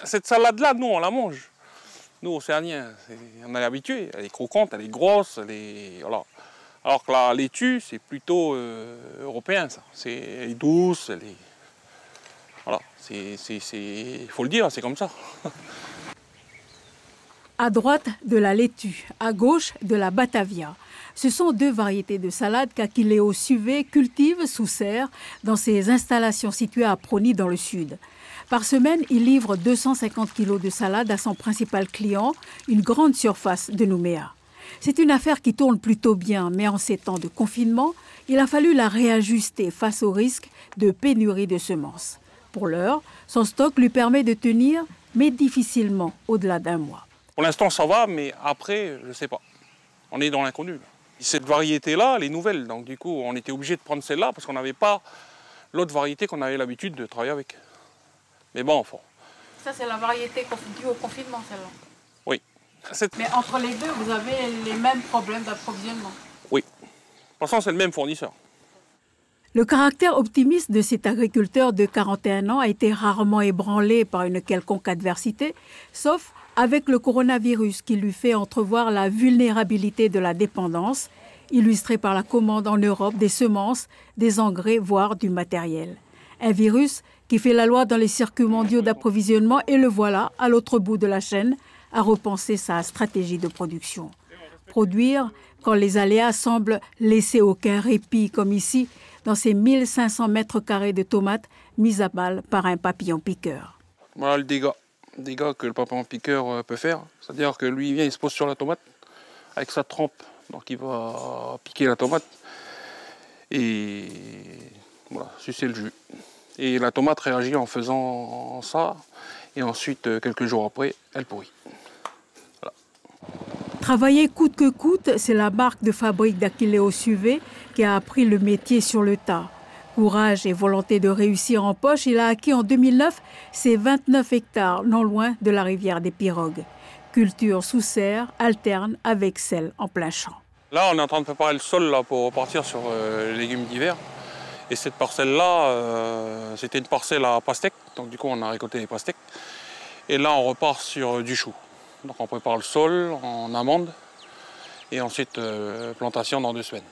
Cette salade-là, nous, on la mange. Nous, Océaniens, on est habitués. Elle est croquante, elle est grosse, voilà. Alors que la laitue, c'est plutôt européen, ça. Elle est douce, elle est... Voilà, il faut le dire, c'est comme ça. À droite de la laitue, à gauche de la Batavia. Ce sont deux variétés de salade qu'Achilleo Suvé cultive sous serre dans ses installations situées à Prony dans le sud. Par semaine, il livre 250 kg de salade à son principal client, une grande surface de Nouméa. C'est une affaire qui tourne plutôt bien, mais en ces temps de confinement, il a fallu la réajuster face au risque de pénurie de semences. Pour l'heure, son stock lui permet de tenir, mais difficilement au-delà d'un mois. Pour l'instant, ça va, mais après, je ne sais pas. On est dans l'inconnu. Cette variété-là, elle est nouvelle, donc du coup, on était obligé de prendre celle-là parce qu'on n'avait pas l'autre variété qu'on avait l'habitude de travailler avec. Mais bon, enfin. Ça, c'est la variété due au confinement, celle-là? Oui. Mais entre les deux, vous avez les mêmes problèmes d'approvisionnement? Oui. De toute façon, c'est le même fournisseur. Le caractère optimiste de cet agriculteur de 41 ans a été rarement ébranlé par une quelconque adversité, sauf avec le coronavirus qui lui fait entrevoir la vulnérabilité de la dépendance, illustrée par la commande en Europe des semences, des engrais, voire du matériel. Un virus qui fait la loi dans les circuits mondiaux d'approvisionnement et le voilà, à l'autre bout de la chaîne, à repenser sa stratégie de production. Produire quand les aléas semblent laisser aucun répit, comme ici, dans ces 1500 mètres carrés de tomates mises à balle par un papillon piqueur. Voilà le dégât que le papillon piqueur peut faire. C'est-à-dire que lui, il vient, il se pose sur la tomate avec sa trempe. Donc il va piquer la tomate et voilà, sucer le jus. Et la tomate réagit en faisant ça. Et ensuite, quelques jours après, elle pourrit. Voilà. Travailler coûte que coûte, c'est la marque de fabrique d'Achilleo Suvé qui a appris le métier sur le tas. Courage et volonté de réussir en poche, il a acquis en 2009 ses 29 hectares non loin de la rivière des Pirogues. Culture sous serre alterne avec celle en plein champ. Là, on est en train de préparer le sol là, pour repartir sur les légumes d'hiver. Et cette parcelle-là, c'était une parcelle à pastèques. Donc du coup, on a récolté les pastèques. Et là, on repart sur du chou. Donc on prépare le sol en amande. Et ensuite, plantation dans 2 semaines.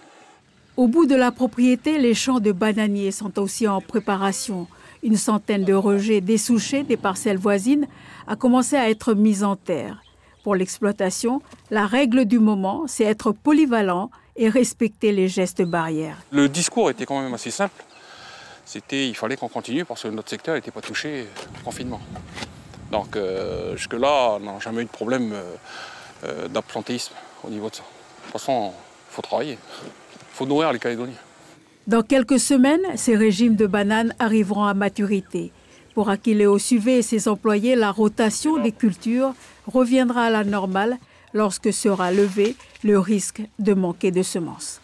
Au bout de la propriété, les champs de bananiers sont aussi en préparation. Une centaine de rejets dessouchés des parcelles voisines a commencé à être mis en terre. Pour l'exploitation, la règle du moment, c'est être polyvalent et respecter les gestes barrières. Le discours était quand même assez simple. Il fallait qu'on continue parce que notre secteur n'était pas touché au confinement. Donc jusque-là, on n'a jamais eu de problème d'implantéisme au niveau de ça. De toute façon, il faut travailler. Il faut nourrir les Calédoniens. Dans quelques semaines, ces régimes de bananes arriveront à maturité. Pour Achilleo Suvé et ses employés, la rotation des cultures reviendra à la normale lorsque sera levé le risque de manquer de semences.